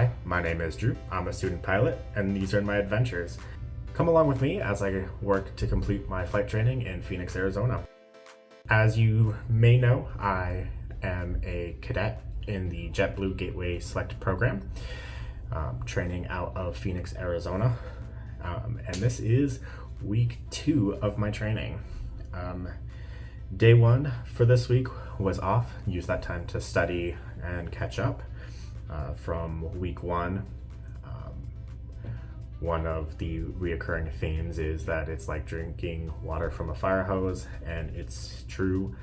Hi, my name is Drew. I'm a student pilot, and these are my adventures. Come along with me as I work to complete my flight training in Phoenix, Arizona. As you may know, I am a cadet in the JetBlue Gateway Select program, training out of Phoenix, Arizona. And this is week 2 of my training. Day 1 for this week was off. Used that time to study and catch up from week 1. One of the reoccurring themes is that it's like drinking water from a fire hose, and it's true.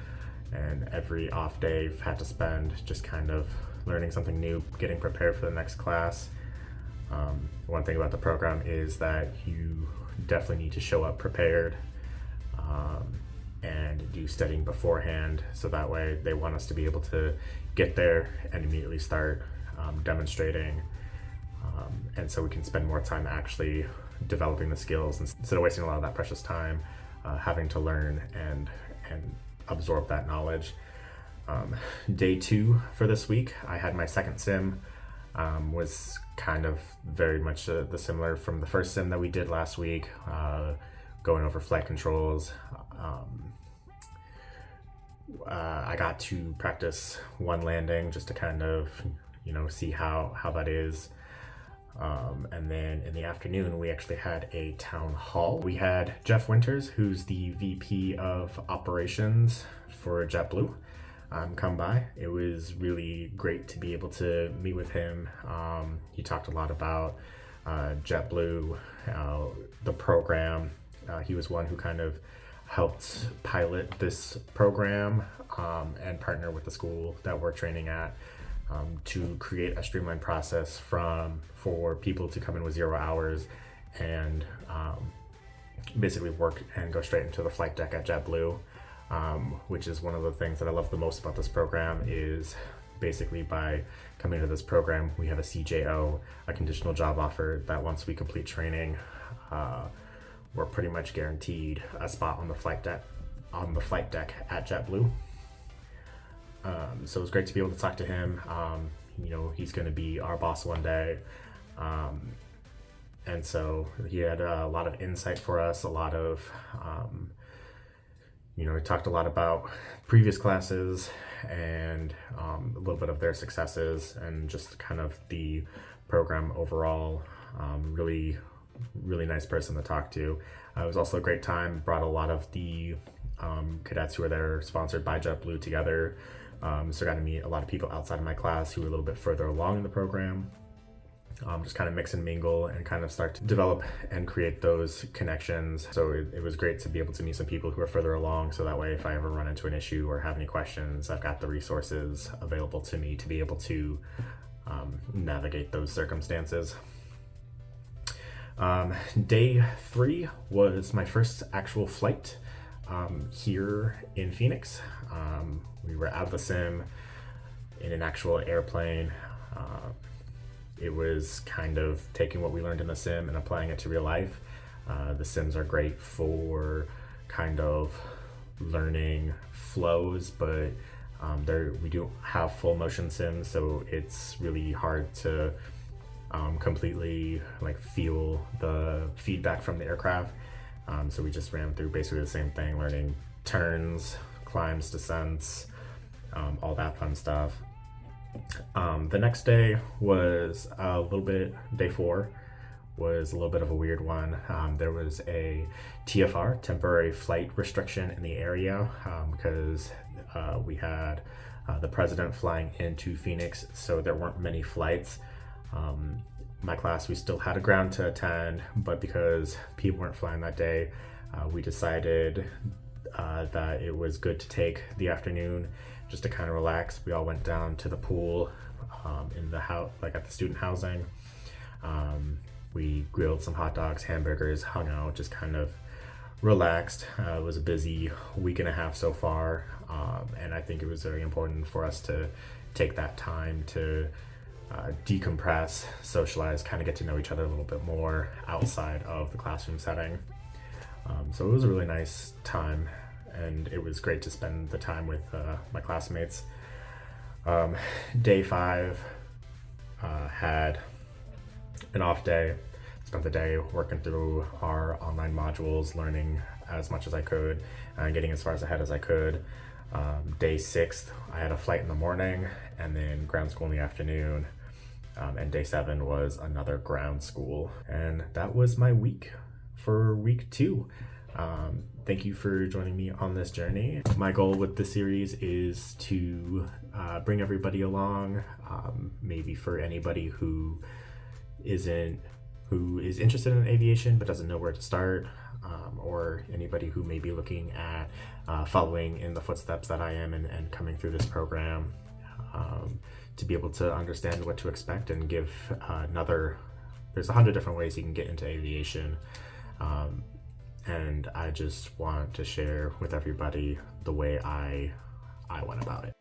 And every off day I've had to spend just kind of learning something new, getting prepared for the next class. One thing about the program is that you definitely need to show up prepared and do studying beforehand, so that way they want us to be able to get there and immediately start demonstrating, and so we can spend more time actually developing the skills instead of wasting a lot of that precious time having to learn and absorb that knowledge. Day 2 for this week, I had my second sim. Was kind of very much the similar from the first sim that we did last week, going over flight controls. I got to practice one landing just to kind of, see how that is. And then in the afternoon, we actually had a town hall. We had Jeff Winters, who's the VP of operations for JetBlue, come by. It was really great to be able to meet with him. He talked a lot about JetBlue, the program. He was one who kind of helped pilot this program and partner with the school that we're training at to create a streamlined process for people to come in with 0 hours and basically work and go straight into the flight deck at JetBlue. Which is one of the things that I love the most about this program. Is basically by coming to this program, we have a CJO, a conditional job offer, that once we complete training, we're pretty much guaranteed a spot on the flight deck at JetBlue. So it was great to be able to talk to him. He's going to be our boss one day. And so he had a lot of insight for us, a lot of we talked a lot about previous classes and a little bit of their successes and just kind of the program overall. Really, really nice person to talk to. It was also a great time. Brought a lot of the cadets who were there, sponsored by JetBlue, together. So I got to meet a lot of people outside of my class who were a little bit further along in the program. Just kind of mix and mingle and kind of start to develop and create those connections. So it was great to be able to meet some people who are further along, so that way if I ever run into an issue or have any questions, I've got the resources available to me to be able to navigate those circumstances. Day 3 was my first actual flight here in Phoenix. We were out of the sim in an actual airplane. It was kind of taking what we learned in the sim and applying it to real life. The sims are great for kind of learning flows, but we don't have full motion sims, so it's really hard to completely feel the feedback from the aircraft. So we just ran through basically the same thing, learning turns, climbs, descents, all that fun stuff. The next day was day 4 was a little bit of a weird one. There was a TFR, temporary flight restriction, in the area because we had the president flying into Phoenix, so there weren't many flights. My class, we still had a ground to attend, but because people weren't flying that day, we decided that it was good to take the afternoon just to kind of relax. We all went down to the pool in the house, at the student housing. We grilled some hot dogs, hamburgers, hung out, just kind of relaxed. It was a busy week and a half so far, and I think it was very important for us to take that time to decompress, socialize, kind of get to know each other a little bit more outside of the classroom setting. So it was a really nice time, and it was great to spend the time with my classmates. Day 5 had an off day, spent the day working through our online modules, learning as much as I could, and getting as far ahead as I could. Day 6, I had a flight in the morning and then ground school in the afternoon. And day 7 was another ground school. And that was my week for week 2. Thank you for joining me on this journey. My goal with this series is to bring everybody along, maybe for anybody who is interested in aviation but doesn't know where to start, or anybody who may be looking at following in the footsteps that I am and coming through this program, to be able to understand what to expect and give there's 100 different ways you can get into aviation. And I just want to share with everybody the way I went about it.